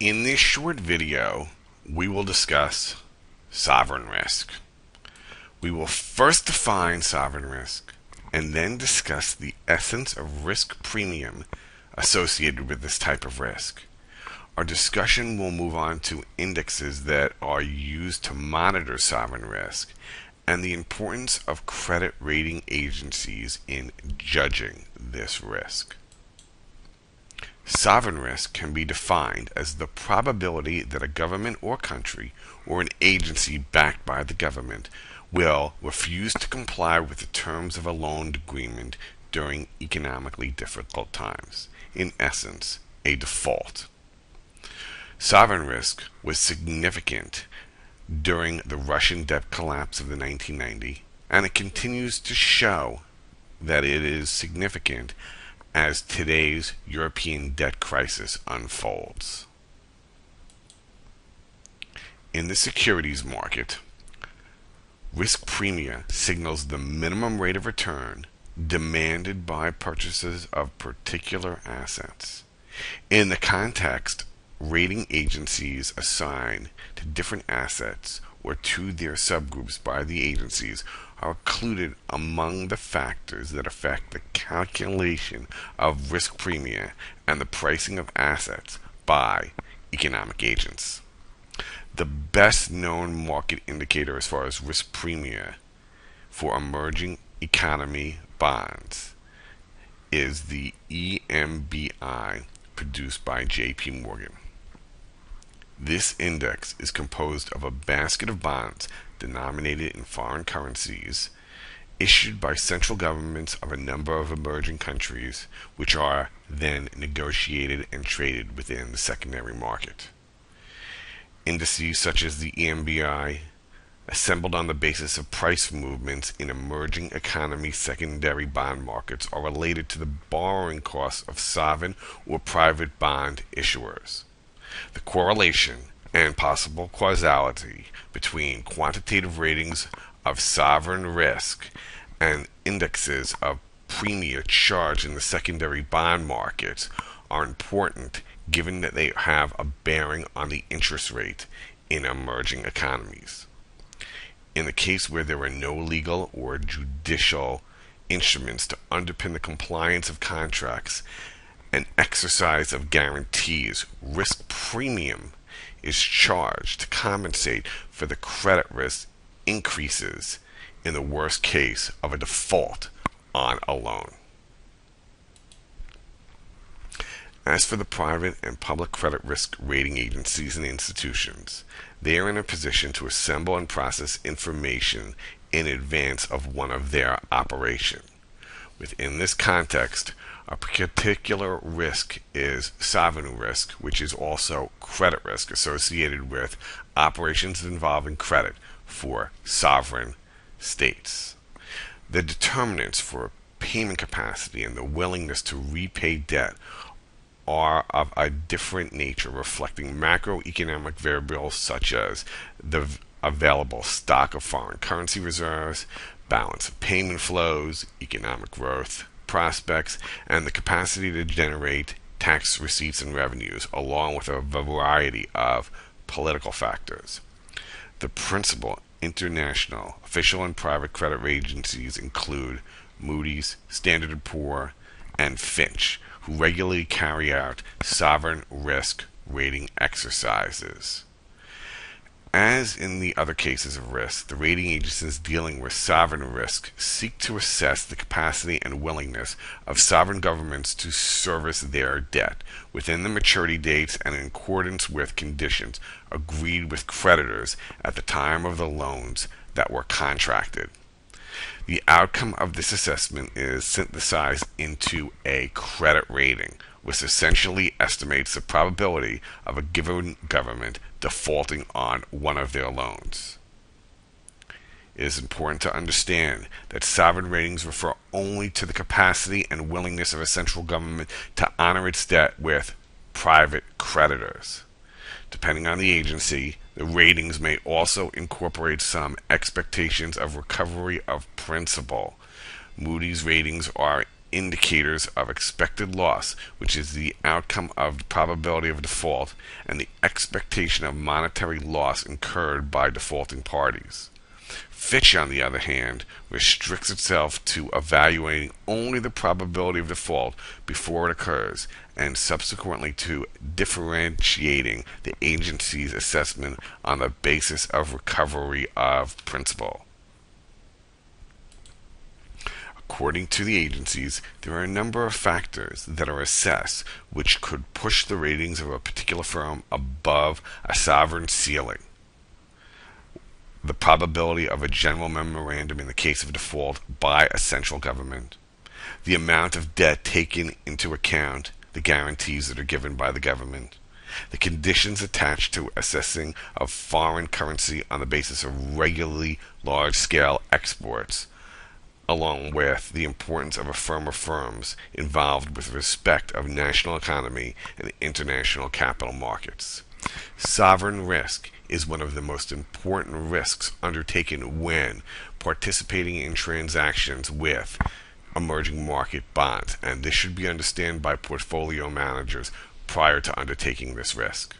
In this short video, we will discuss sovereign risk. We will first define sovereign risk and then discuss the essence of risk premium associated with this type of risk. Our discussion will move on to indexes that are used to monitor sovereign risk and the importance of credit rating agencies in judging this risk. Sovereign risk can be defined as the probability that a government or country or an agency backed by the government will refuse to comply with the terms of a loan agreement during economically difficult times. In essence, a default. Sovereign risk was significant during the Russian debt collapse of the 1990s, and it continues to show that it is significant as today's European debt crisis unfolds. In the securities market, risk premia signals the minimum rate of return demanded by purchasers of particular assets. In the context, rating agencies assign to different assets or to their subgroups by the agencies are included among the factors that affect the calculation of risk premia and the pricing of assets by economic agents. The best known market indicator as far as risk premia for emerging economy bonds is the EMBI produced by JP Morgan. This index is composed of a basket of bonds denominated in foreign currencies issued by central governments of a number of emerging countries, which are then negotiated and traded within the secondary market. Indices such as the EMBI, assembled on the basis of price movements in emerging economy secondary bond markets, are related to the borrowing costs of sovereign or private bond issuers. The correlation and possible causality between quantitative ratings of sovereign risk and indexes of premia charged in the secondary bond markets are important, given that they have a bearing on the interest rate in emerging economies. In the case where there are no legal or judicial instruments to underpin the compliance of contracts and exercise of guarantees, risk premium is charged to compensate for the credit risk increases in the worst case of a default on a loan. As for the private and public credit risk rating agencies and institutions, they are in a position to assemble and process information in advance of one of their operations. Within this context, a particular risk is sovereign risk, which is also credit risk associated with operations involving credit for sovereign states. The determinants for payment capacity and the willingness to repay debt are of a different nature, reflecting macroeconomic variables such as the available stock of foreign currency reserves, balance of payment flows, economic growth prospects, and the capacity to generate tax receipts and revenues, along with a variety of political factors. The principal international official and private credit agencies include Moody's, Standard & Poor's, and Fitch, who regularly carry out sovereign risk rating exercises. As in the other cases of risk, the rating agencies dealing with sovereign risk seek to assess the capacity and willingness of sovereign governments to service their debt within the maturity dates and in accordance with conditions agreed with creditors at the time of the loans that were contracted. The outcome of this assessment is synthesized into a credit rating, which essentially estimates the probability of a given government defaulting on one of their loans. It is important to understand that sovereign ratings refer only to the capacity and willingness of a central government to honor its debt with private creditors. Depending on the agency, the ratings may also incorporate some expectations of recovery of principal. Moody's ratings are indicators of expected loss, which is the outcome of the probability of default and the expectation of monetary loss incurred by defaulting parties. Fitch, on the other hand, restricts itself to evaluating only the probability of default before it occurs, and subsequently to differentiating the agency's assessment on the basis of recovery of principal. According to the agencies, there are a number of factors that are assessed which could push the ratings of a particular firm above a sovereign ceiling. The probability of a general memorandum in the case of default by a central government, the amount of debt taken into account, the guarantees that are given by the government, the conditions attached to assessing of foreign currency on the basis of regularly large-scale exports, along with the importance of a firm or firms involved with respect of national economy and international capital markets. Sovereign risk is one of the most important risks undertaken when participating in transactions with emerging market bonds, and this should be understood by portfolio managers prior to undertaking this risk.